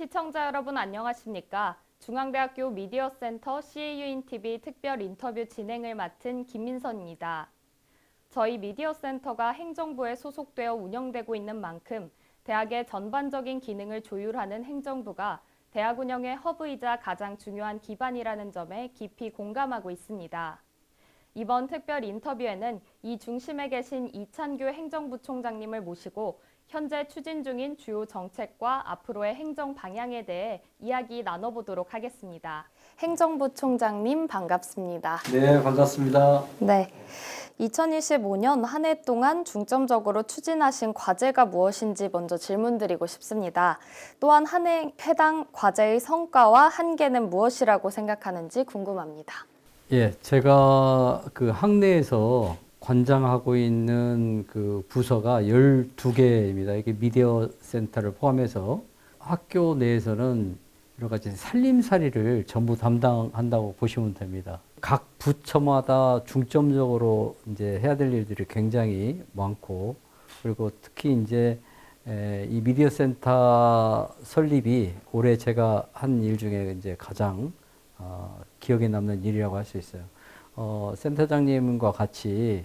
시청자 여러분 안녕하십니까? 중앙대학교 미디어센터 CAU인TV 특별 인터뷰 진행을 맡은 김민선입니다. 저희 미디어센터가 행정부에 소속되어 운영되고 있는 만큼 대학의 전반적인 기능을 조율하는 행정부가 대학 운영의 허브이자 가장 중요한 기반이라는 점에 깊이 공감하고 있습니다. 이번 특별 인터뷰에는 이 중심에 계신 이찬규 행정부총장님을 모시고 현재 추진 중인 주요 정책과 앞으로의 행정 방향에 대해 이야기 나눠보도록 하겠습니다. 행정부총장님 반갑습니다. 네, 반갑습니다. 네. 2025년 한 해 동안 중점적으로 추진하신 과제가 무엇인지 먼저 질문드리고 싶습니다. 또한 한 해 해당 과제의 성과와 한계는 무엇이라고 생각하는지 궁금합니다. 예, 제가 그 학내에서 관장하고 있는 그 부서가 12개입니다. 이게 미디어 센터를 포함해서 학교 내에서는 여러 가지 살림살이를 전부 담당한다고 보시면 됩니다. 각 부처마다 중점적으로 이제 해야 될 일들이 굉장히 많고, 그리고 특히 이제 이 미디어 센터 설립이 올해 제가 한 일 중에 이제 가장 기억에 남는 일이라고 할 수 있어요. 센터장님과 같이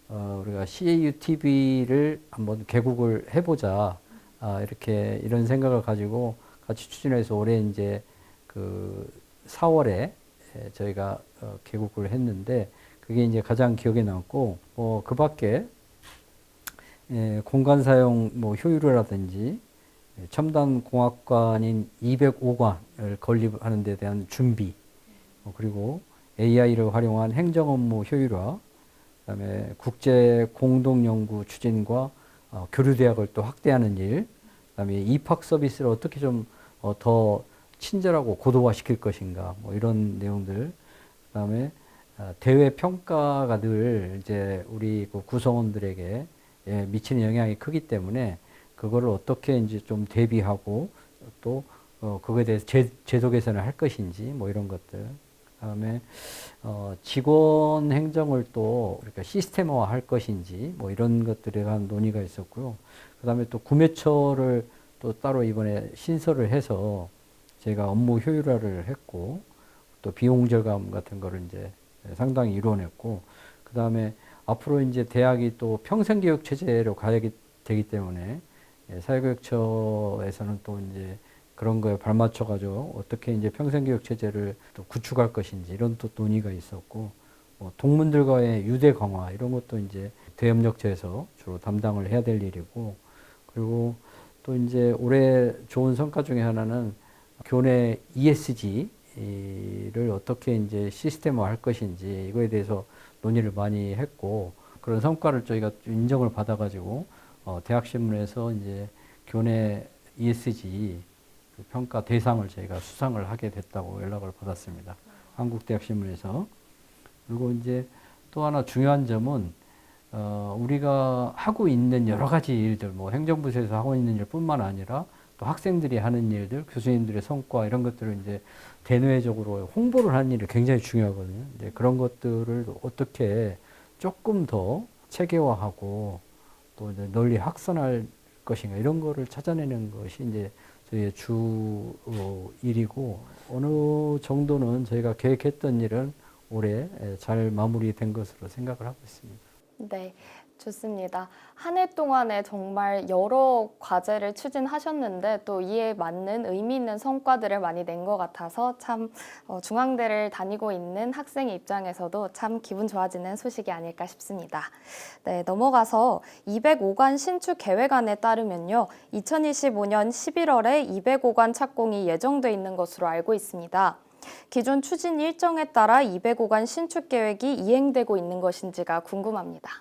우리가 CAUTV를 한번 개국을 해보자, 이렇게 이런 생각을 가지고 같이 추진해서 올해 이제 그 4월에 저희가 개국을 했는데, 그게 이제 가장 기억에 남고, 그 밖에 공간 사용 뭐 효율화라든지 첨단 공학관인 205관을 건립하는 데 대한 준비, 그리고 AI를 활용한 행정 업무 효율화, 그다음에 국제 공동 연구 추진과 교류 대학을 또 확대하는 일, 그다음에 입학 서비스를 어떻게 좀 더 친절하고 고도화 시킬 것인가, 뭐 이런 내용들. 그다음에 대외 평가가 늘 이제 우리 그 구성원들에게 미치는 영향이 크기 때문에 그거를 어떻게 이제 좀 대비하고 또 그거에 대해서 제도 개선을 할 것인지, 뭐 이런 것들. 그다음에 직원 행정을 또 그러니까 시스템화 할 것인지, 뭐 이런 것들에 대한 논의가 있었고요. 그다음에 또 구매처를 또 따로 이번에 신설을 해서 제가 업무 효율화를 했고, 또 비용 절감 같은 거를 이제 상당히 이뤄냈고, 그다음에 앞으로 이제 대학이 또 평생교육 체제로 가야 되기 때문에 사회교육처에서는 또 이제 그런 거에 발맞춰가지고 어떻게 이제 평생교육 체제를 또 구축할 것인지, 이런 또 논의가 있었고, 동문들과의 유대 강화 이런 것도 이제 대협력처에서 주로 담당을 해야 될 일이고, 그리고 또 이제 올해 좋은 성과 중에 하나는 교내 ESG를 어떻게 이제 시스템화 할 것인지, 이거에 대해서 논의를 많이 했고, 그런 성과를 저희가 인정을 받아가지고 대학신문에서 이제 교내 ESG 평가 대상을 저희가 수상을 하게 됐다고 연락을 받았습니다. 한국대학신문에서. 그리고 이제 또 하나 중요한 점은 우리가 하고 있는 여러 가지 일들, 뭐 행정부에서 하고 있는 일뿐만 아니라 또 학생들이 하는 일들, 교수님들의 성과 이런 것들을 이제 대내적으로 홍보를 하는 일이 굉장히 중요하거든요. 이제 그런 것들을 어떻게 조금 더 체계화하고 또 이제 널리 확산할 것인가, 이런 거를 찾아내는 것이 이제 저희의 주 일이고, 어느 정도는 저희가 계획했던 일은 올해 잘 마무리된 것으로 생각을 하고 있습니다. 네, 좋습니다. 한 해 동안에 정말 여러 과제를 추진하셨는데 또 이에 맞는 의미 있는 성과들을 많이 낸 것 같아서 참 중앙대를 다니고 있는 학생의 입장에서도 참 기분 좋아지는 소식이 아닐까 싶습니다. 네, 넘어가서 205관 신축 계획안에 따르면요, 2025년 11월에 205관 착공이 예정돼 있는 것으로 알고 있습니다. 기존 추진 일정에 따라 205관 신축 계획이 이행되고 있는 것인지가 궁금합니다.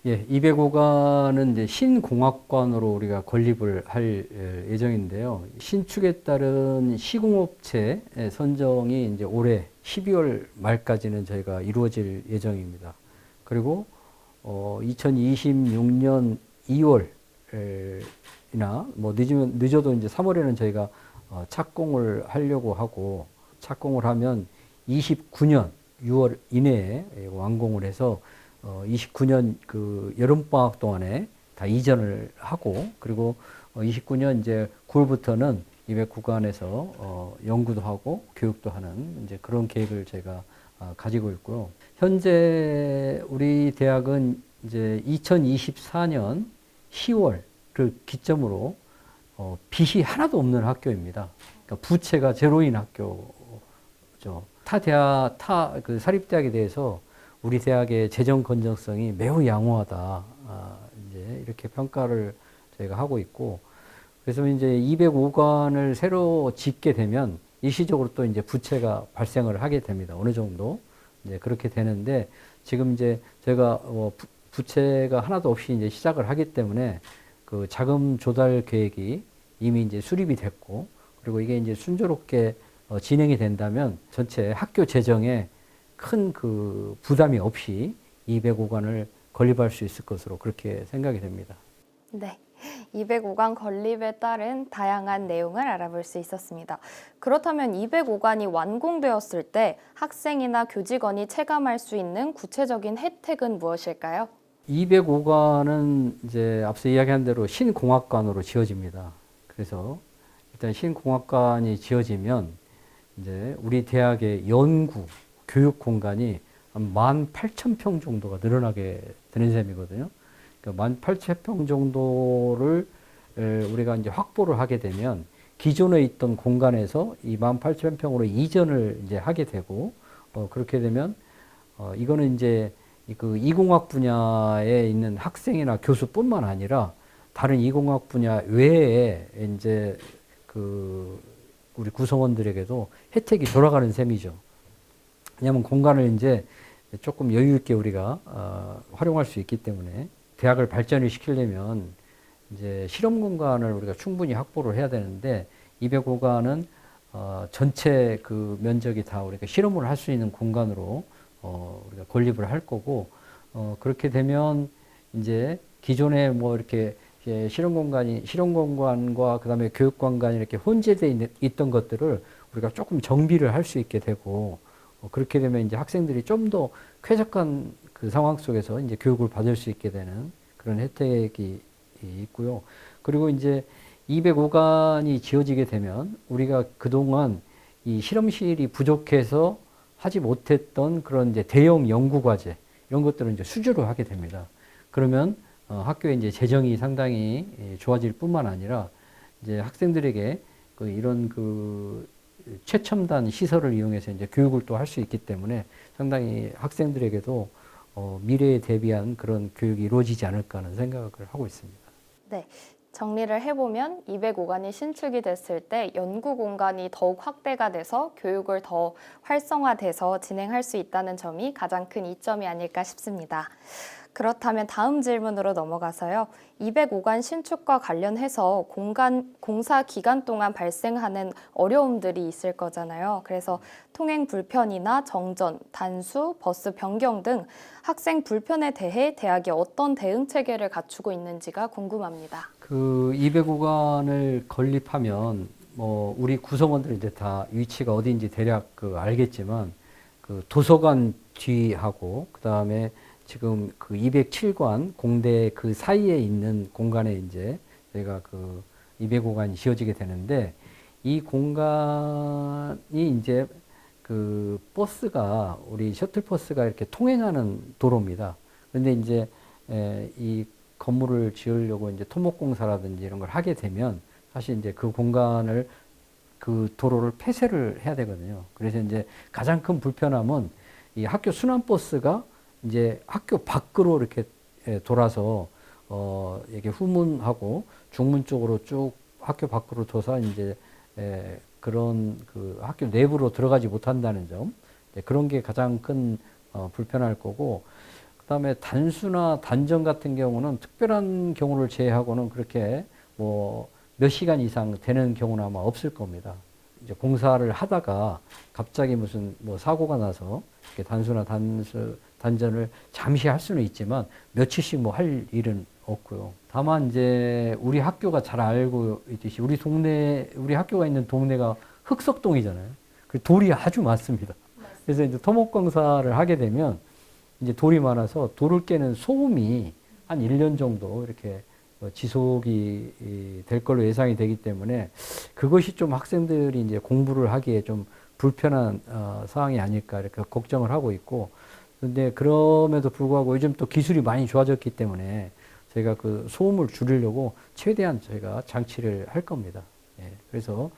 예, 205관은 이제 신공학관으로 우리가 건립을 할 예정인데요. 신축에 따른 시공업체 선정이 이제 올해 12월 말까지는 저희가 이루어질 예정입니다. 그리고 2026년 2월이나 뭐 늦어도 이제 3월에는 저희가 착공을 하려고 하고, 착공을 하면 29년 6월 이내에 완공을 해서 29년 그 여름방학 동안에 다 이전을 하고, 그리고 29년 이제 9월부터는 209관에서 연구도 하고 교육도 하는 이제 그런 계획을 제가 가지고 있고요. 현재 우리 대학은 이제 2024년 10월을 기점으로 빚이 하나도 없는 학교입니다. 그러니까 부채가 제로인 학교죠. 그 사립대학에 대해서 우리 대학의 재정 건전성이 매우 양호하다. 이제 이렇게 평가를 저희가 하고 있고, 그래서 이제 205관을 새로 짓게 되면 일시적으로 또 이제 부채가 발생을 하게 됩니다. 어느 정도 이제 그렇게 되는데, 지금 이제 제가 부채가 하나도 없이 이제 시작을 하기 때문에 그 자금 조달 계획이 이미 이제 수립이 됐고, 그리고 이게 이제 순조롭게 진행이 된다면 전체 학교 재정에 큰 그 부담이 없이 205관을 건립할 수 있을 것으로 그렇게 생각이 됩니다. 네. 205관 건립에 따른 다양한 내용을 알아볼 수 있었습니다. 그렇다면 205관이 완공되었을 때 학생이나 교직원이 체감할 수 있는 구체적인 혜택은 무엇일까요? 205관은 이제 앞서 이야기한 대로 신공학관으로 지어집니다. 그래서 일단 신공학관이 지어지면 이제 우리 대학의 연구, 교육 공간이 한 18,000평 정도가 늘어나게 되는 셈이거든요. 그러니까 18,000평 정도를 우리가 이제 확보를 하게 되면 기존에 있던 공간에서 이 18,000평으로 이전을 이제 하게 되고, 그렇게 되면 이거는 이제 그 이공학 분야에 있는 학생이나 교수뿐만 아니라 다른 이공학 분야 외에 이제 그 우리 구성원들에게도 혜택이 돌아가는 셈이죠. 왜냐하면 공간을 이제 조금 여유 있게 우리가 활용할 수 있기 때문에 대학을 발전을 시키려면 이제 실험 공간을 우리가 충분히 확보를 해야 되는데 205관은 전체 그 면적이 다 우리가 실험을 할 수 있는 공간으로 우리가 건립을 할 거고, 그렇게 되면 이제 기존에 뭐 이렇게 실험 공간과 그다음에 교육 공간이 이렇게 혼재되어 있던 것들을 우리가 조금 정비를 할 수 있게 되고, 그렇게 되면 이제 학생들이 좀 더 쾌적한 그 상황 속에서 이제 교육을 받을 수 있게 되는 그런 혜택이 있고요. 그리고 이제 205관이 지어지게 되면 우리가 그동안 이 실험실이 부족해서 하지 못했던 그런 이제 대형 연구 과제 이런 것들을 이제 수주로 하게 됩니다. 그러면 학교의 이제 재정이 상당히 좋아질 뿐만 아니라 이제 학생들에게 이런 그 최첨단 시설을 이용해서 이제 교육을 또 할 수 있기 때문에 상당히 학생들에게도 미래에 대비한 그런 교육이 이루어지지 않을까 하는 생각을 하고 있습니다. 네. 정리를 해보면 205관이 신축이 됐을 때 연구 공간이 더욱 확대가 돼서 교육을 더 활성화돼서 진행할 수 있다는 점이 가장 큰 이점이 아닐까 싶습니다. 그렇다면 다음 질문으로 넘어가서요. 205관 신축과 관련해서 공사 기간 동안 발생하는 어려움들이 있을 거잖아요. 그래서 통행 불편이나 정전, 단수, 버스 변경 등 학생 불편에 대해 대학이 어떤 대응 체계를 갖추고 있는지가 궁금합니다. 그 205관을 건립하면 뭐 우리 구성원들 이제 다 위치가 어디인지 대략 알겠지만 그 도서관 뒤하고 그다음에 지금 그 207관 공대 그 사이에 있는 공간에 이제 저희가 그 205관이 지어지게 되는데, 이 공간이 이제 그 버스가 우리 셔틀버스가 이렇게 통행하는 도로입니다. 그런데 이제 이 건물을 지으려고 이제 토목공사라든지 이런 걸 하게 되면 사실 이제 그 공간을 그 도로를 폐쇄를 해야 되거든요. 그래서 이제 가장 큰 불편함은 이 학교 순환버스가 이제 학교 밖으로 이렇게 돌아서 이게 후문하고 중문 쪽으로 쭉 학교 밖으로 둬서 이제 그런 그 학교 내부로 들어가지 못한다는 점, 그런 게 가장 큰 불편할 거고, 그다음에 단수나 단전 같은 경우는 특별한 경우를 제외하고는 그렇게 뭐 몇 시간 이상 되는 경우는 아마 없을 겁니다. 이제 공사를 하다가 갑자기 무슨 뭐 사고가 나서 이렇게 단수나 단전을 잠시 할 수는 있지만 며칠씩 뭐 할 일은 없고요. 다만 이제 우리 학교가 잘 알고 있듯이 우리 학교가 있는 동네가 흑석동이잖아요. 그 돌이 아주 많습니다. 그래서 이제 토목공사를 하게 되면 이제 돌이 많아서 돌을 깨는 소음이 한 1년 정도 이렇게 지속이 될 걸로 예상이 되기 때문에 그것이 좀 학생들이 이제 공부를 하기에 좀 불편한 상황이 아닐까 이렇게 걱정을 하고 있고, 근데 그럼에도 불구하고 요즘 또 기술이 많이 좋아졌기 때문에 저희가 그 소음을 줄이려고 최대한 저희가 장치를 할 겁니다. 예, 그래서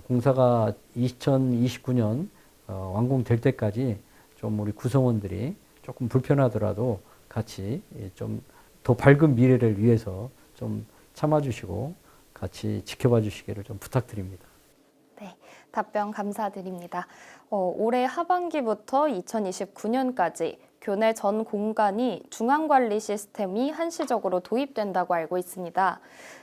공사가 2029년 완공될 때까지 좀 우리 구성원들이 조금 불편하더라도 같이 좀 더 밝은 미래를 위해서 좀 참아주시고 같이 지켜봐 주시기를 좀 부탁드립니다. 네, 답변 감사드립니다. 올해 하반기부터 2029년까지 교내 전 공간이 중앙관리 시스템이 한시적으로 도입된다고 알고 있습니다.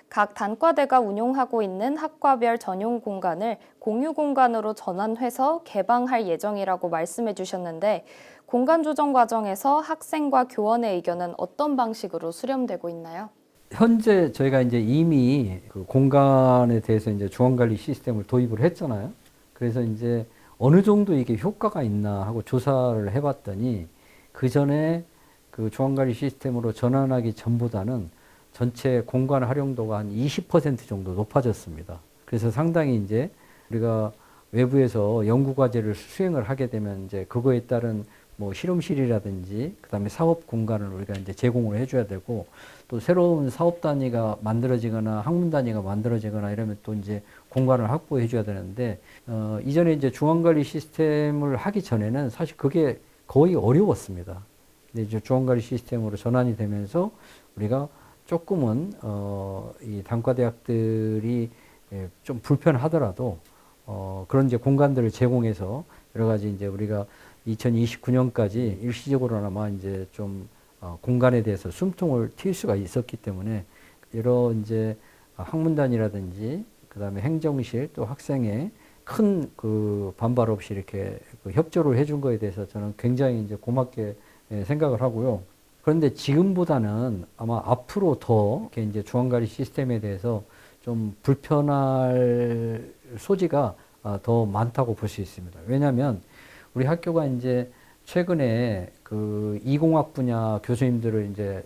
각 단과대가 운용하고 있는 학과별 전용 공간을 공유 공간으로 전환해서 개방할 예정이라고 말씀해 주셨는데, 공간 조정 과정에서 학생과 교원의 의견은 어떤 방식으로 수렴되고 있나요? 현재 저희가 이제 이미 그 공간에 대해서 이제 중앙관리 시스템을 도입을 했잖아요. 그래서 이제 어느 정도 이게 효과가 있나 하고 조사를 해봤더니 그 전에 그 중앙관리 시스템으로 전환하기 전보다는 전체 공간 활용도가 한 20% 정도 높아졌습니다. 그래서 상당히 이제 우리가 외부에서 연구 과제를 수행을 하게 되면 이제 그거에 따른 뭐 실험실이라든지 그다음에 사업 공간을 우리가 이제 제공을 해줘야 되고, 또 새로운 사업 단위가 만들어지거나 학문 단위가 만들어지거나 이러면 또 이제 공간을 확보해 줘야 되는데, 이전에 이제 중앙관리 시스템을 하기 전에는 사실 그게 거의 어려웠습니다. 근데 이제 중앙관리 시스템으로 전환이 되면서 우리가 조금은 이 단과대학들이 좀 불편하더라도 그런 이제 공간들을 제공해서 여러 가지 이제 우리가 2029년까지 일시적으로나마 이제 좀 공간에 대해서 숨통을 틔울 수가 있었기 때문에 여러 이제 학문단이라든지 그다음에 행정실 또 학생의 큰 그 반발 없이 이렇게 그 협조를 해준 거에 대해서 저는 굉장히 이제 고맙게 생각을 하고요. 그런데 지금보다는 아마 앞으로 더 이렇게 이제 중앙관리 시스템에 대해서 좀 불편할 소지가 더 많다고 볼 수 있습니다. 왜냐하면 우리 학교가 이제 최근에 그 이공학 분야 교수님들을 이제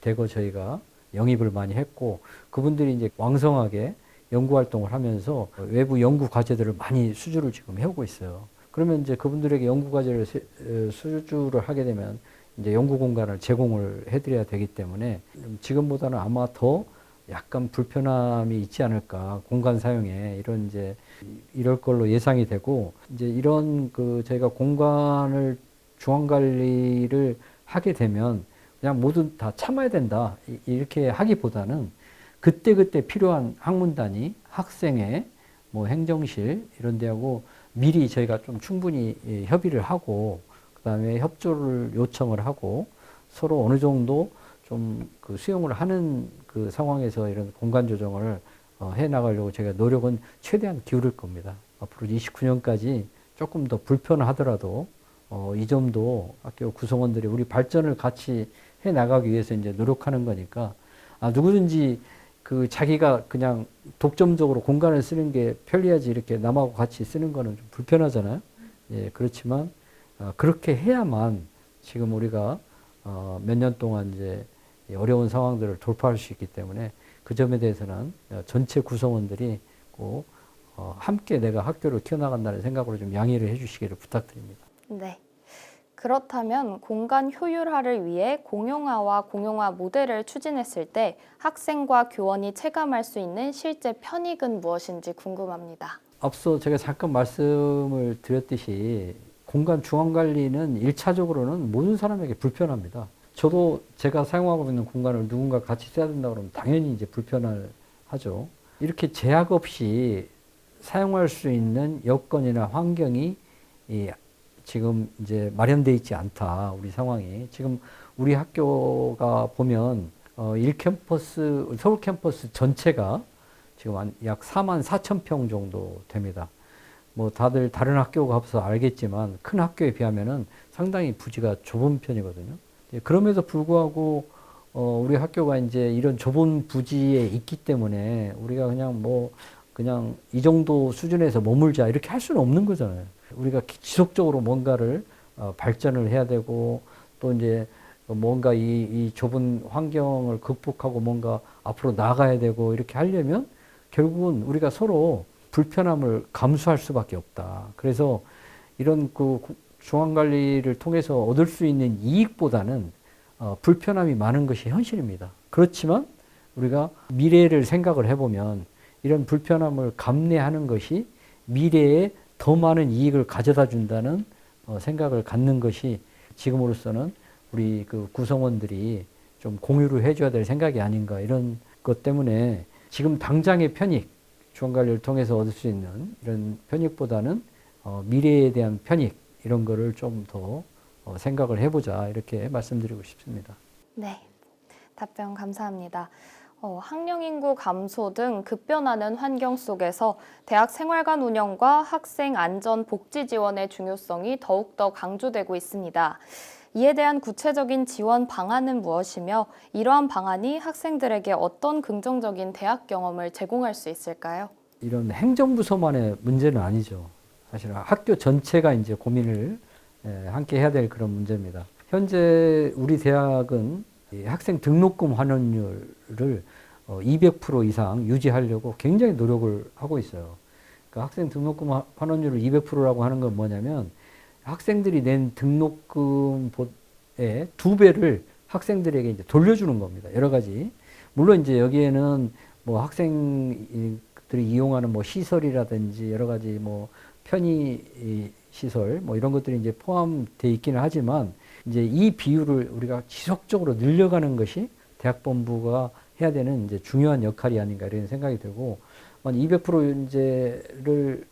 대거 저희가 영입을 많이 했고, 그분들이 이제 왕성하게 연구 활동을 하면서 외부 연구 과제들을 많이 수주를 지금 해오고 있어요. 그러면 이제 그분들에게 연구 과제를 수주를 하게 되면 이제 연구 공간을 제공을 해드려야 되기 때문에 지금보다는 아마 더 약간 불편함이 있지 않을까, 공간 사용에 이런 이제 이럴 걸로 예상이 되고, 이제 이런 그 저희가 공간을 중앙 관리를 하게 되면 그냥 모두 다 참아야 된다 이렇게 하기보다는 그때그때 필요한 학문단위, 학생회, 뭐 행정실 이런 데하고 미리 저희가 좀 충분히 협의를 하고 그다음에 협조를 요청을 하고 서로 어느 정도 좀 그 수용을 하는 그 상황에서 이런 공간 조정을 해 나가려고 제가 노력은 최대한 기울일 겁니다. 앞으로 29년까지 조금 더 불편하더라도 이 점도 학교 구성원들이 우리 발전을 같이 해 나가기 위해서 이제 노력하는 거니까, 누구든지 그 자기가 그냥 독점적으로 공간을 쓰는 게 편리하지 이렇게 남하고 같이 쓰는 거는 좀 불편하잖아요. 예, 그렇지만 그렇게 해야만 지금 우리가 몇 년 동안 이제 어려운 상황들을 돌파할 수 있기 때문에 그 점에 대해서는 전체 구성원들이 꼭 함께 내가 학교를 키워나간다는 생각으로 좀 양해를 해주시기를 부탁드립니다. 네. 그렇다면 공간 효율화를 위해 공용화와 공용화 모델을 추진했을 때 학생과 교원이 체감할 수 있는 실제 편익은 무엇인지 궁금합니다. 앞서 제가 잠깐 말씀을 드렸듯이 공간 중앙 관리는 1차적으로는 모든 사람에게 불편합니다. 저도 제가 사용하고 있는 공간을 누군가 같이 써야 된다 그러면 당연히 이제 불편을 하죠. 이렇게 제약 없이 사용할 수 있는 여건이나 환경이 지금 이제 마련되어 있지 않다. 우리 상황이. 지금 우리 학교가 보면 1캠퍼스, 서울 캠퍼스 전체가 지금 약 4만 4천 평 정도 됩니다. 뭐 다들 다른 학교 가서 알겠지만 큰 학교에 비하면은 상당히 부지가 좁은 편이거든요. 그럼에도 불구하고 우리 학교가 이제 이런 좁은 부지에 있기 때문에 우리가 그냥 뭐 그냥 이 정도 수준에서 머물자 이렇게 할 수는 없는 거잖아요. 우리가 지속적으로 뭔가를 발전을 해야 되고 또 이제 뭔가 이 좁은 환경을 극복하고 뭔가 앞으로 나가야 되고 이렇게 하려면 결국은 우리가 서로 불편함을 감수할 수밖에 없다. 그래서 이런 그 중앙관리를 통해서 얻을 수 있는 이익보다는 불편함이 많은 것이 현실입니다. 그렇지만 우리가 미래를 생각을 해보면 이런 불편함을 감내하는 것이 미래에 더 많은 이익을 가져다 준다는 생각을 갖는 것이 지금으로서는 우리 그 구성원들이 좀 공유를 해줘야 될 생각이 아닌가 이런 것 때문에 지금 당장의 편익, 중앙관리를 통해서 얻을 수 있는 이런 편익보다는 미래에 대한 편익 이런 거를 좀 더 생각을 해보자 이렇게 말씀드리고 싶습니다. 네, 답변 감사합니다. 학령 인구 감소 등 급변하는 환경 속에서 대학 생활관 운영과 학생 안전 복지 지원의 중요성이 더욱더 강조되고 있습니다. 이에 대한 구체적인 지원 방안은 무엇이며 이러한 방안이 학생들에게 어떤 긍정적인 대학 경험을 제공할 수 있을까요? 이런 행정부서만의 문제는 아니죠. 사실 학교 전체가 이제 고민을 함께 해야 될 그런 문제입니다. 현재 우리 대학은 이 학생 등록금 환원율을 200% 이상 유지하려고 굉장히 노력을 하고 있어요. 그러니까 학생 등록금 환원율을 200%라고 하는 건 뭐냐면 학생들이 낸 등록금의 2배를 학생들에게 이제 돌려주는 겁니다. 여러 가지. 물론 이제 여기에는 뭐 학생들이 이용하는 뭐 시설이라든지 여러 가지 뭐 편의 시설 뭐 이런 것들이 이제 포함되어 있기는 하지만 이제 이 비율을 우리가 지속적으로 늘려가는 것이 대학본부가 해야 되는 이제 중요한 역할이 아닌가 이런 생각이 들고 200% 이제를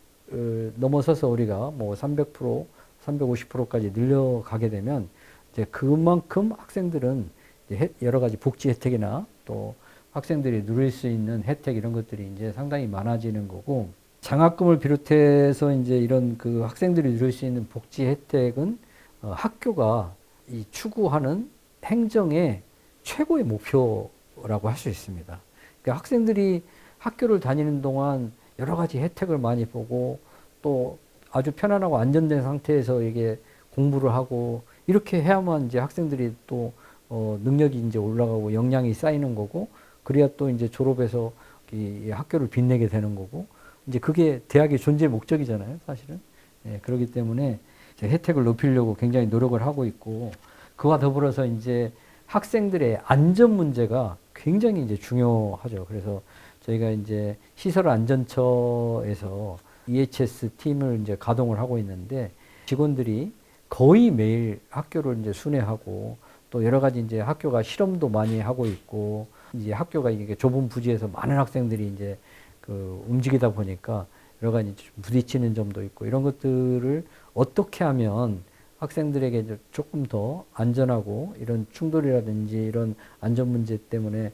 넘어서서 우리가 뭐 300%, 350%까지 늘려가게 되면 이제 그만큼 학생들은 이제 여러 가지 복지 혜택이나 또 학생들이 누릴 수 있는 혜택 이런 것들이 이제 상당히 많아지는 거고 장학금을 비롯해서 이제 이런 그 학생들이 누릴 수 있는 복지 혜택은 학교가 이 추구하는 행정의 최고의 목표라고 할 수 있습니다. 그러니까 학생들이 학교를 다니는 동안 여러 가지 혜택을 많이 보고 또 아주 편안하고 안전된 상태에서 이게 공부를 하고 이렇게 해야만 이제 학생들이 또 능력이 이제 올라가고 역량이 쌓이는 거고 그래야 또 이제 졸업해서 이 학교를 빛내게 되는 거고 이제 그게 대학의 존재 목적이잖아요, 사실은. 예, 그렇기 때문에 혜택을 높이려고 굉장히 노력을 하고 있고 그와 더불어서 이제 학생들의 안전 문제가 굉장히 이제 중요하죠. 그래서 저희가 이제 시설안전처에서 EHS 팀을 이제 가동을 하고 있는데 직원들이 거의 매일 학교를 이제 순회하고 또 여러 가지 이제 학교가 실험도 많이 하고 있고 이제 학교가 이게 좁은 부지에서 많은 학생들이 이제 그 움직이다 보니까 여러 가지 부딪히는 점도 있고 이런 것들을 어떻게 하면 학생들에게 조금 더 안전하고 이런 충돌이라든지 이런 안전 문제 때문에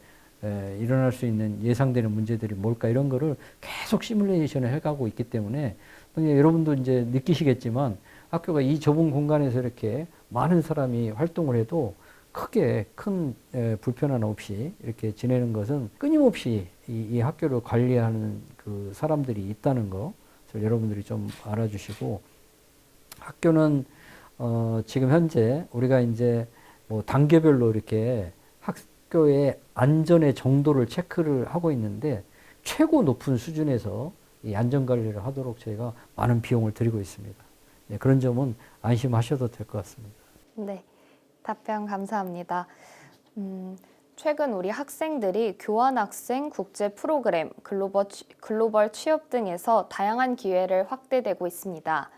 일어날 수 있는 예상되는 문제들이 뭘까 이런 거를 계속 시뮬레이션을 해가고 있기 때문에 여러분도 이제 느끼시겠지만 학교가 이 좁은 공간에서 이렇게 많은 사람이 활동을 해도 크게 큰 불편함 없이 이렇게 지내는 것은 끊임없이 이 학교를 관리하는 그 사람들이 있다는 거 여러분들이 좀 알아주시고 학교는 지금 현재 우리가 이제 뭐 단계별로 이렇게 학교의 안전의 정도를 체크를 하고 있는데 최고 높은 수준에서 이 안전 관리를 하도록 저희가 많은 비용을 들이고 있습니다. 네, 그런 점은 안심하셔도 될 것 같습니다. 네, 답변 감사합니다. 최근 우리 학생들이 교환학생, 국제 프로그램, 글로벌 취업 등에서 다양한 기회를 확대되고 있습니다.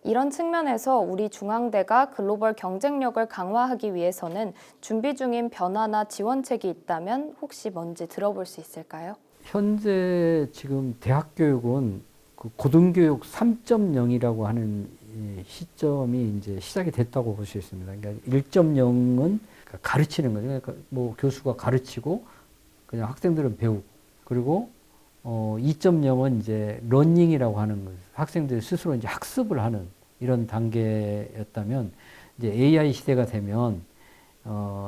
이런 측면에서 우리 중앙대가 글로벌 경쟁력을 강화하기 위해서는 준비 중인 변화나 지원책이 있다면 혹시 뭔지 들어볼 수 있을까요? 현재 지금 대학 교육은 그 고등교육 3.0이라고 하는 시점이 이제 시작이 됐다고 볼 수 있습니다. 그러니까 1.0은 가르치는 거죠. 그러니까 뭐 교수가 가르치고 그냥 학생들은 배우고 그리고 2.0은 이제 러닝이라고 하는 거죠. 학생들이 스스로 이제 학습을 하는 이런 단계였다면 이제 AI 시대가 되면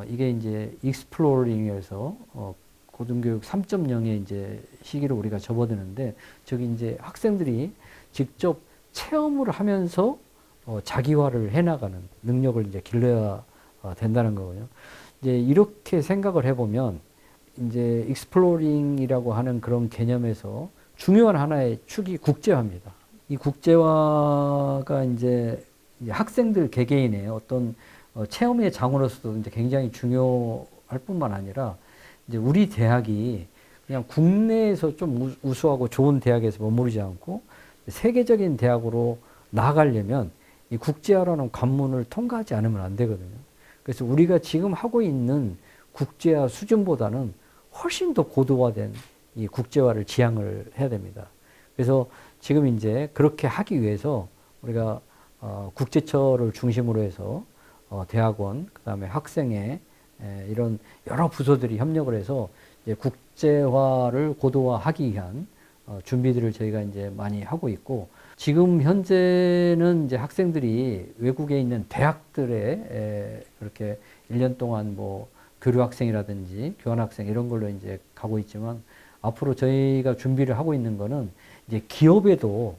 이게 이제 익스플로링에서 고등교육 3.0의 이제 시기를 우리가 접어드는데 저기 이제 학생들이 직접 체험을 하면서 자기화를 해나가는 능력을 이제 길러야 된다는 거거든요. 이제 이렇게 생각을 해보면 이제 익스플로링이라고 하는 그런 개념에서 중요한 하나의 축이 국제화입니다. 이 국제화가 이제 학생들 개개인의 어떤 체험의 장으로서도 이제 굉장히 중요할 뿐만 아니라 이제 우리 대학이 그냥 국내에서 좀 우수하고 좋은 대학에서 머무르지 않고 세계적인 대학으로 나아가려면 이 국제화라는 관문을 통과하지 않으면 안 되거든요. 그래서 우리가 지금 하고 있는 국제화 수준보다는 훨씬 더 고도화된 이 국제화를 지향을 해야 됩니다. 그래서 지금 이제 그렇게 하기 위해서 우리가 국제처를 중심으로 해서 대학원, 그다음에 학생회 이런 여러 부서들이 협력을 해서 이제 국제화를 고도화하기 위한 준비들을 저희가 이제 많이 하고 있고, 지금 현재는 이제 학생들이 외국에 있는 대학들에 그렇게 1년 동안 뭐 교류학생이라든지 교환학생 이런 걸로 이제 가고 있지만, 앞으로 저희가 준비를 하고 있는 거는 이제 기업에도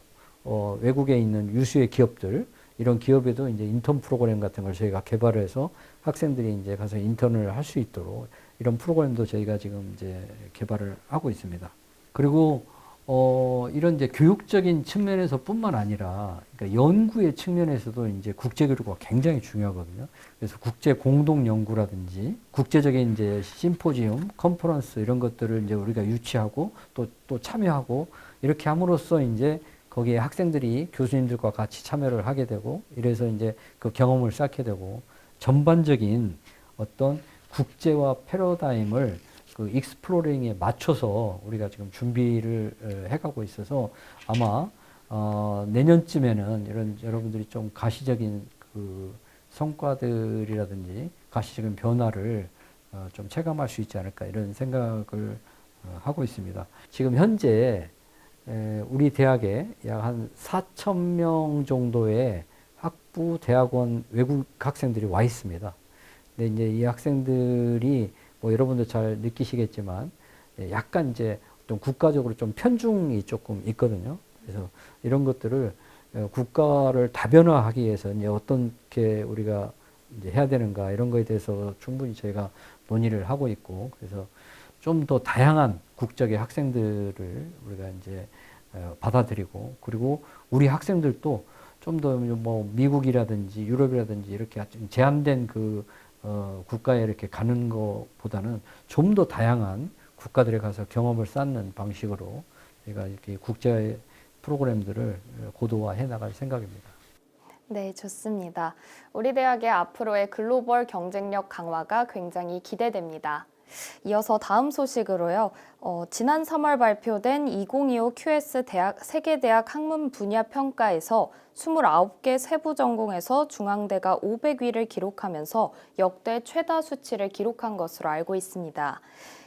외국에 있는 유수의 기업들, 이런 기업에도 이제 인턴 프로그램 같은 걸 저희가 개발을 해서 학생들이 이제 가서 인턴을 할 수 있도록 이런 프로그램도 저희가 지금 이제 개발을 하고 있습니다. 그리고 이런 이제 교육적인 측면에서 뿐만 아니라, 그러니까 연구의 측면에서도 이제 국제교류가 굉장히 중요하거든요. 그래서 국제 공동 연구라든지 국제적인 이제 심포지움, 컨퍼런스 이런 것들을 이제 우리가 유치하고 또 참여하고 이렇게 함으로써 이제 거기에 학생들이 교수님들과 같이 참여를 하게 되고, 이래서 이제 그 경험을 쌓게 되고, 전반적인 어떤 국제화 패러다임을 그 익스플로링에 맞춰서 우리가 지금 준비를 해가고 있어서, 아마 내년쯤에는 이런 여러분들이 좀 가시적인 그 성과들이라든지 가시적인 변화를 좀 체감할 수 있지 않을까, 이런 생각을 하고 있습니다. 지금 현재 우리 대학에 약 한 4천 명 정도의 학부, 대학원, 외국 학생들이 와 있습니다. 근데 이제 이 학생들이 뭐 여러분도 잘 느끼시겠지만 약간 이제 좀 국가적으로 좀 편중이 조금 있거든요. 그래서 이런 것들을 국가를 다변화하기 위해서 이제 어떻게 우리가 이제 해야 되는가, 이런 거에 대해서 충분히 저희가 논의를 하고 있고, 그래서 좀 더 다양한 국적의 학생들을 우리가 이제 받아들이고, 그리고 우리 학생들도 좀 더 뭐 미국이라든지 유럽이라든지 이렇게 제한된 그 국가에 이렇게 가는 것보다는 좀 더 다양한 국가들에 가서 경험을 쌓는 방식으로 저희가 이렇게 국제 프로그램들을 고도화해 나갈 생각입니다. 네, 좋습니다. 우리 대학의 앞으로의 글로벌 경쟁력 강화가 굉장히 기대됩니다. 이어서 다음 소식으로요. 지난 3월 발표된 2025 QS 대학 세계대학 학문 분야 평가에서 29개 세부 전공에서 중앙대가 500위를 기록하면서 역대 최다 수치를 기록한 것으로 알고 있습니다.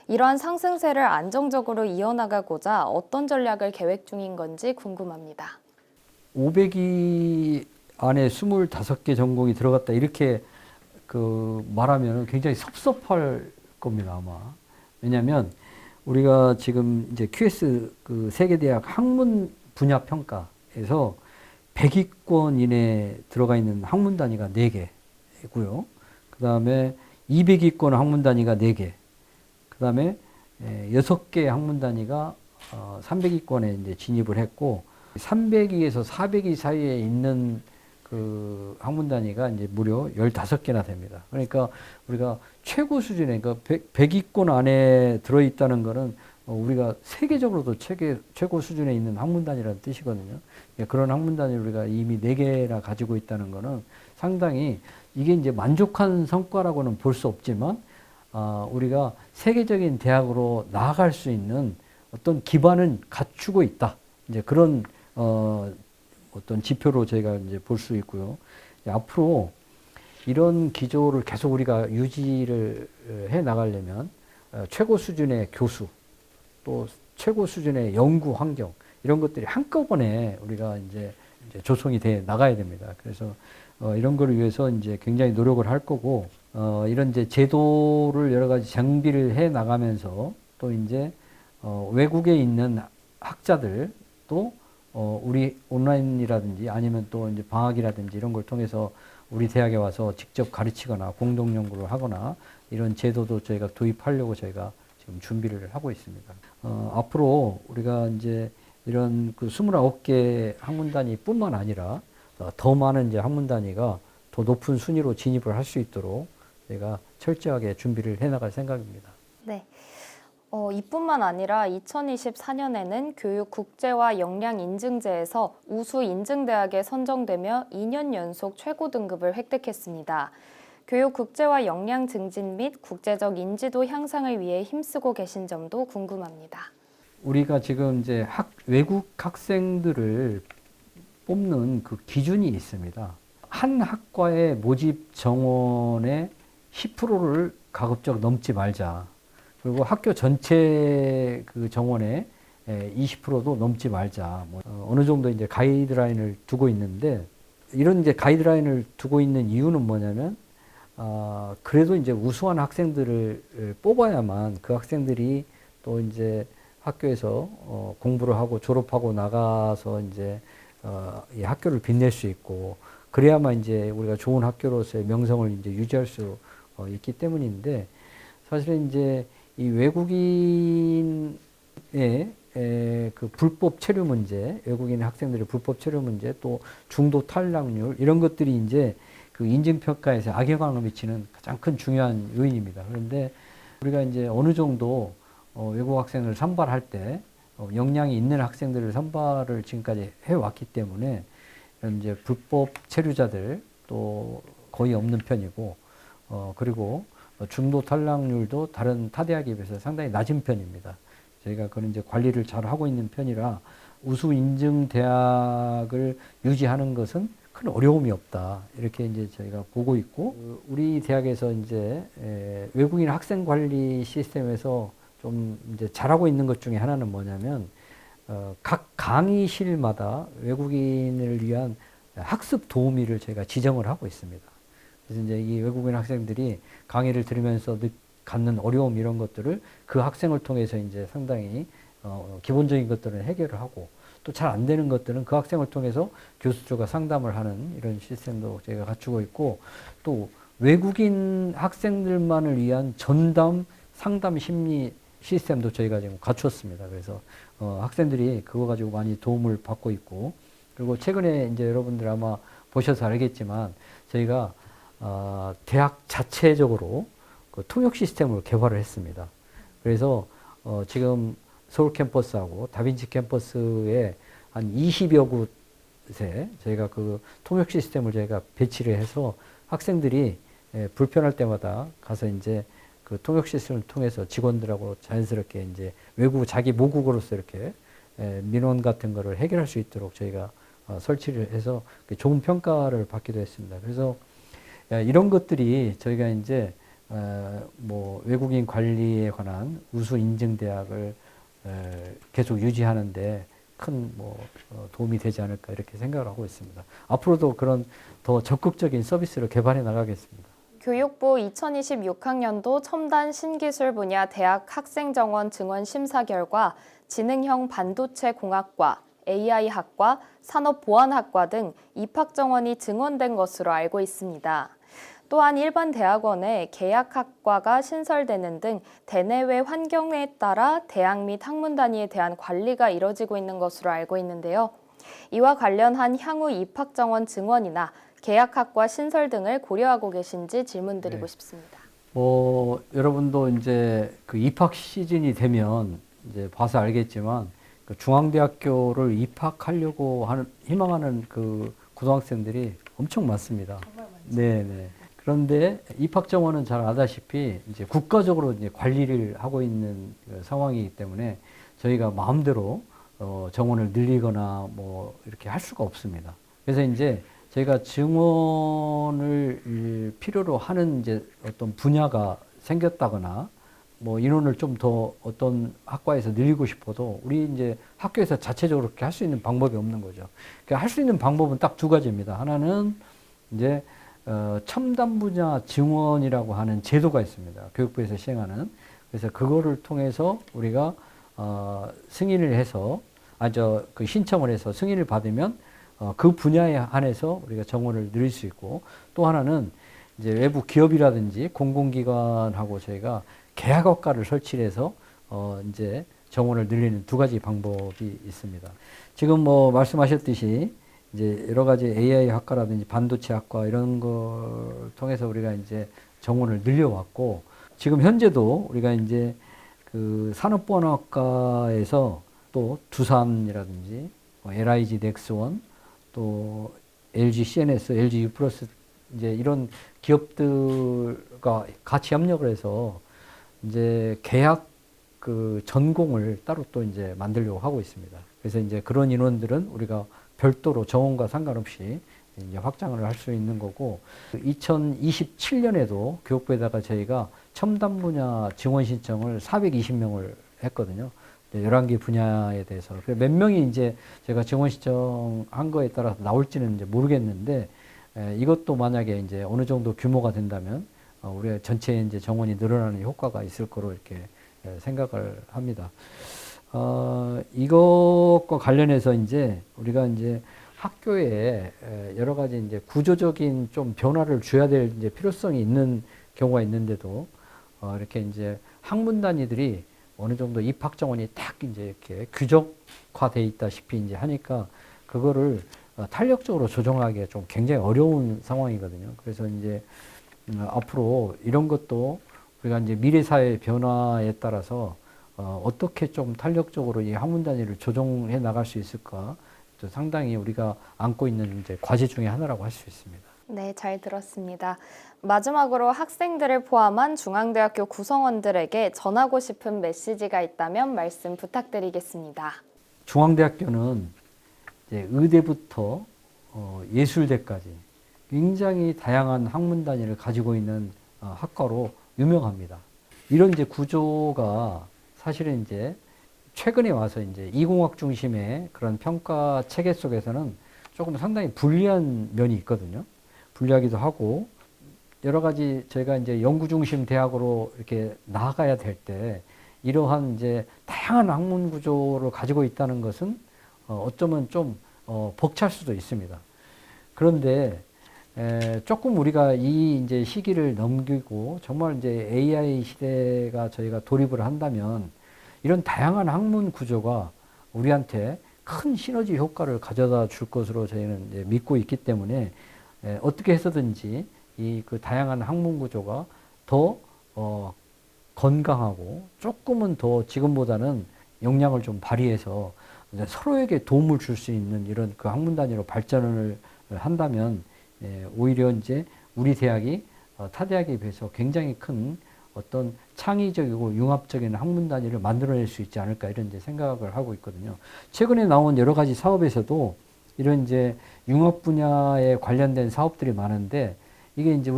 이러한 상승세를 안정적으로 이어나가고자 어떤 전략을 계획 중인 건지 궁금합니다. 500위 안에 25개 전공이 들어갔다, 이렇게 그 말하면 굉장히 섭섭할 겁니다, 아마. 왜냐하면 우리가 지금 이제 QS 그 세계대학 학문 분야 평가에서 100위권 이내에 들어가 있는 학문 단위가 4개고요. 그 다음에 200위권 학문 단위가 4개. 그 다음에 6개 학문 단위가 300위권에 이제 진입을 했고, 300위에서 400위 사이에 있는 그 학문 단위가 이제 무려 15개나 됩니다. 그러니까 우리가 최고 수준의, 그러니까 100위권 안에 들어있다는 거는 우리가 세계적으로도 최고 수준에 있는 학문 단위라는 뜻이거든요. 그런 학문 단위를 우리가 이미 4개나 가지고 있다는 거는 상당히, 이게 이제 만족한 성과라고는 볼 수 없지만, 우리가 세계적인 대학으로 나아갈 수 있는 어떤 기반은 갖추고 있다. 이제 그런 어떤 지표로 저희가 이제 볼 수 있고요. 앞으로 이런 기조를 계속 우리가 유지를 해 나가려면 최고 수준의 교수, 또 최고 수준의 연구 환경, 이런 것들이 한꺼번에 우리가 이제 조성이 돼 나가야 됩니다. 그래서 이런 거를 위해서 이제 굉장히 노력을 할 거고, 이런 이제 제도를 여러 가지 장비를 해 나가면서, 또 이제 외국에 있는 학자들도 우리 온라인이라든지 아니면 또 이제 방학이라든지 이런 걸 통해서 우리 대학에 와서 직접 가르치거나 공동 연구를 하거나 이런 제도도 저희가 도입하려고 저희가 지금 준비를 하고 있습니다. 앞으로 우리가 이제 이런 그 29개 학문 단위뿐만 아니라 더 많은 이제 학문 단위가 더 높은 순위로 진입을 할 수 있도록 저희가 철저하게 준비를 해나갈 생각입니다. 네. 이뿐만 아니라 2024년에는 교육 국제화 역량 인증제에서 우수 인증대학에 선정되며 2년 연속 최고 등급을 획득했습니다. 교육 국제화 역량 증진 및 국제적 인지도 향상을 위해 힘쓰고 계신 점도 궁금합니다. 우리가 지금 이제 외국 학생들을 뽑는 그 기준이 있습니다. 한 학과의 모집 정원의 10%를 가급적 넘지 말자. 그리고 학교 전체 그 정원의 20%도 넘지 말자. 어느 정도 이제 가이드라인을 두고 있는데, 이런 이제 가이드라인을 두고 있는 이유는 뭐냐면, 그래도 이제 우수한 학생들을 뽑아야만 그 학생들이 또 이제 학교에서 공부를 하고 졸업하고 나가서 이제 이 학교를 빛낼 수 있고, 그래야만 이제 우리가 좋은 학교로서의 명성을 이제 유지할 수 있기 때문인데, 사실은 이제 이 외국인의 그 불법 체류 문제, 외국인 학생들의 불법 체류 문제, 또 중도 탈락률, 이런 것들이 이제 그 인증평가에서 악영향을 미치는 가장 큰 중요한 요인입니다. 그런데 우리가 이제 어느 정도 외국 학생을 선발할 때 역량이 있는 학생들을 선발을 지금까지 해왔기 때문에 이런 이제 불법 체류자들 또 거의 없는 편이고, 그리고 중도 탈락률도 다른 타 대학에 비해서 상당히 낮은 편입니다. 저희가 그런 이제 관리를 잘 하고 있는 편이라 우수 인증 대학을 유지하는 것은 큰 어려움이 없다. 이렇게 이제 저희가 보고 있고, 우리 대학에서 이제 외국인 학생 관리 시스템에서 좀 이제 잘하고 있는 것 중에 하나는 뭐냐면, 각 강의실마다 외국인을 위한 학습 도우미를 저희가 지정을 하고 있습니다. 그래서 이제 이 외국인 학생들이 강의를 들으면서 갖는 어려움 이런 것들을 그 학생을 통해서 이제 상당히 기본적인 것들은 해결을 하고, 또 잘 안 되는 것들은 그 학생을 통해서 교수 쪽과 상담을 하는 이런 시스템도 저희가 갖추고 있고, 또 외국인 학생들만을 위한 전담 상담 심리 시스템도 저희가 지금 갖췄습니다. 그래서 학생들이 그거 가지고 많이 도움을 받고 있고, 그리고 최근에 이제 여러분들 아마 보셔서 알겠지만 저희가 대학 자체적으로 그 통역 시스템을 개발을 했습니다. 그래서 지금 서울 캠퍼스하고 다빈치 캠퍼스에 한 20여 곳에 저희가 그 통역 시스템을 저희가 배치를 해서 학생들이 불편할 때마다 가서 이제 그 통역 시스템을 통해서 직원들하고 자연스럽게 이제 외국 자기 모국어로서 이렇게 민원 같은 거를 해결할 수 있도록 저희가 설치를 해서 좋은 평가를 받기도 했습니다. 그래서 이런 것들이 저희가 이제 뭐 외국인 관리에 관한 우수 인증 대학을 계속 유지하는데 큰 뭐 도움이 되지 않을까 이렇게 생각을 하고 있습니다. 앞으로도 그런 더 적극적인 서비스를 개발해 나가겠습니다. 교육부 2026학년도 첨단 신기술 분야 대학 학생정원 증원 심사 결과 지능형 반도체 공학과, AI학과, 산업보안학과 등 입학 정원이 증원된 것으로 알고 있습니다. 또한 일반 대학원에 계약학과가 신설되는 등 대내외 환경에 따라 대학 및 학문 단위에 대한 관리가 이뤄지고 있는 것으로 알고 있는데요. 이와 관련한 향후 입학 정원 증원이나 계약학과 신설 등을 고려하고 계신지 질문드리고 싶습니다. 여러분도 이제 그 입학 시즌이 되면 이제 봐서 알겠지만 그 중앙대학교를 입학하려고 희망하는 그 고등학생들이 엄청 많습니다. 정말 많죠. 네네. 그런데 입학 정원은 잘 아다시피 이제 국가적으로 이제 관리를 하고 있는 그 상황이기 때문에 저희가 마음대로 정원을 늘리거나 뭐 이렇게 할 수가 없습니다. 그래서 이제 저희가 증원을 필요로 하는 이제 어떤 분야가 생겼다거나 뭐 인원을 좀 더 어떤 학과에서 늘리고 싶어도 우리 이제 학교에서 자체적으로 그렇게 할 수 있는 방법이 없는 거죠. 그러니까 할 수 있는 방법은 딱 두 가지입니다. 하나는 이제 첨단 분야 증원이라고 하는 제도가 있습니다. 교육부에서 시행하는. 그래서 그거를 통해서 우리가 승인을 해서 그 신청을 해서 승인을 받으면 그 분야에 한해서 우리가 정원을 늘릴 수 있고, 또 하나는 이제 외부 기업이라든지 공공기관하고 저희가 계약업가를 설치해서 이제 정원을 늘리는 두 가지 방법이 있습니다. 지금 뭐 말씀하셨듯이 이제 여러 가지 AI 학과라든지 반도체 학과 이런 걸 통해서 우리가 이제 정원을 늘려왔고, 지금 현재도 우리가 이제 그 산업보안학과에서 또 두산이라든지 LIG 넥스원, 또 LG CNS, LG U+, 이제 이런 기업들과 같이 협력을 해서 이제 계약 그 전공을 따로 또 이제 만들려고 하고 있습니다. 그래서 이제 그런 인원들은 우리가 별도로 정원과 상관없이 이제 확장을 할 수 있는 거고, 2027년에도 교육부에다가 저희가 첨단 분야 증원 신청을 420명을 했거든요. 11개 분야에 대해서. 몇 명이 이제 제가 증원 신청한 거에 따라서 나올지는 이제 모르겠는데, 이것도 만약에 이제 어느 정도 규모가 된다면 우리가 전체 이제 정원이 늘어나는 효과가 있을 거로 이렇게 생각을 합니다. 이것과 관련해서 이제 우리가 이제 학교에 여러 가지 이제 구조적인 좀 변화를 줘야 될 이제 필요성이 있는 경우가 있는데도 이렇게 이제 학문 단위들이 어느 정도 입학 정원이 딱 이제 이렇게 규정화돼 있다시피 이제 하니까 그거를 탄력적으로 조정하기가 좀 굉장히 어려운 상황이거든요. 그래서 이제 앞으로 이런 것도 우리가 이제 미래 사회의 변화에 따라서 어떻게 좀 탄력적으로 이 학문 단위를 조정해 나갈 수 있을까, 또 상당히 우리가 안고 있는 이제 과제 중에 하나라고 할 수 있습니다. 네, 잘 들었습니다. 마지막으로 학생들을 포함한 중앙대학교 구성원들에게 전하고 싶은 메시지가 있다면 말씀 부탁드리겠습니다. 중앙대학교는 이제 의대부터 예술대까지 굉장히 다양한 학문 단위를 가지고 있는 학과로 유명합니다. 이런 이제 구조가 사실은 이제 최근에 와서 이제 이공학 중심의 그런 평가 체계 속에서는 조금 상당히 불리한 면이 있거든요. 불리하기도 하고, 여러 가지 저희가 이제 연구 중심 대학으로 이렇게 나아가야 될 때 이러한 이제 다양한 학문 구조를 가지고 있다는 것은 어쩌면 좀 벅찰 수도 있습니다. 그런데 조금 우리가 이 이제 시기를 넘기고 정말 이제 AI 시대가 저희가 돌입을 한다면 이런 다양한 학문 구조가 우리한테 큰 시너지 효과를 가져다 줄 것으로 저희는 이제 믿고 있기 때문에 어떻게 해서든지 이 그 다양한 학문 구조가 더 건강하고 조금은 더 지금보다는 역량을 좀 발휘해서 이제 서로에게 도움을 줄 수 있는 이런 그 학문 단위로 발전을 한다면 오히려 이제 우리 대학이 타 대학에 비해서 굉장히 큰 어떤 창의적이고 융합적인 학문 단위를 만들어낼 수 있지 않을까, 이런 이제 생각을 하고 있거든요. 최근에 나온 여러 가지 사업에서도 이런 이제 융합 분야에 관련된 사업들이 많은데, 이게 이제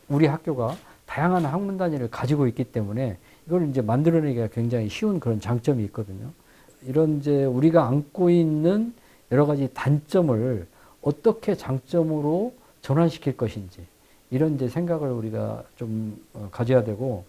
우리 학교가 다양한 학문 단위를 가지고 있기 때문에 이걸 이제 만들어내기가 굉장히 쉬운 그런 장점이 있거든요. 이런 이제 우리가 안고 있는 여러 가지 단점을 어떻게 장점으로 전환시킬 것인지, 이런 이제 생각을 우리가 좀 가져야 되고,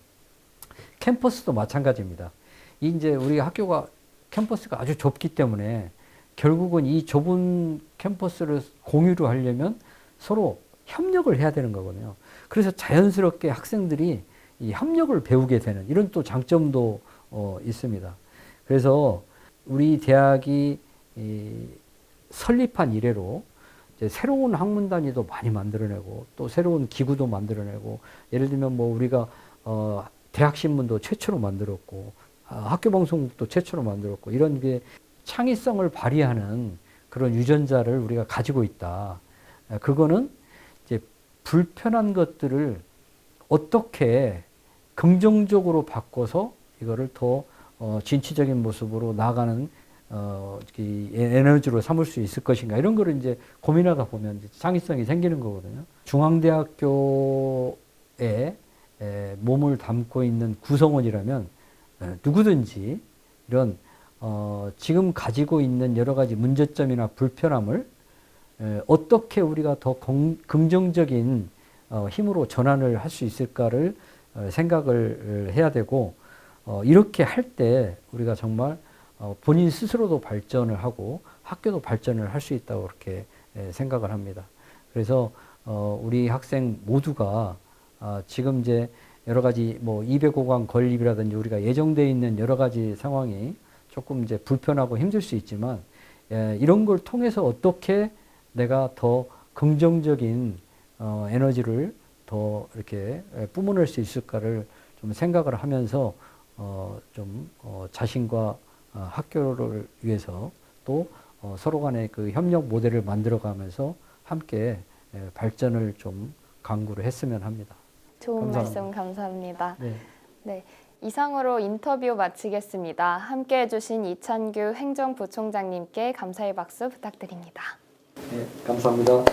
캠퍼스도 마찬가지입니다. 이제 우리 학교가 캠퍼스가 아주 좁기 때문에 결국은 이 좁은 캠퍼스를 공유를 하려면 서로 협력을 해야 되는 거거든요. 그래서 자연스럽게 학생들이 이 협력을 배우게 되는 이런 또 장점도 있습니다. 그래서 우리 대학이 설립한 이래로 이제 새로운 학문 단위도 많이 만들어내고, 또 새로운 기구도 만들어내고, 예를 들면 뭐 우리가 대학신문도 최초로 만들었고, 학교방송국도 최초로 만들었고, 이런 게 창의성을 발휘하는 그런 유전자를 우리가 가지고 있다. 그거는 이제 불편한 것들을 어떻게 긍정적으로 바꿔서 이거를 더 진취적인 모습으로 나아가는 에너지로 삼을 수 있을 것인가, 이런 거를 이제 고민하다 보면 이제 창의성이 생기는 거거든요. 중앙대학교에 몸을 담고 있는 구성원이라면 누구든지 이런 지금 가지고 있는 여러 가지 문제점이나 불편함을 어떻게 우리가 더 긍정적인 힘으로 전환을 할 수 있을까를 생각을 해야 되고, 이렇게 할 때 우리가 정말 본인 스스로도 발전을 하고 학교도 발전을 할 수 있다고 그렇게 생각을 합니다. 그래서 우리 학생 모두가 지금 이제 여러 가지 뭐 205강 건립이라든지 우리가 예정되어 있는 여러 가지 상황이 조금 이제 불편하고 힘들 수 있지만 이런 걸 통해서 어떻게 내가 더 긍정적인 에너지를 더 이렇게 뿜어낼 수 있을까를 좀 생각을 하면서 자신과 학교를 위해서 또 서로 간의 그 협력 모델을 만들어가면서 함께 발전을 좀 강구를 했으면 합니다. 좋은 감사합니다. 말씀 감사합니다. 네. 네, 이상으로 인터뷰 마치겠습니다. 함께해 주신 이찬규 행정부총장님께 감사의 박수 부탁드립니다. 네, 감사합니다.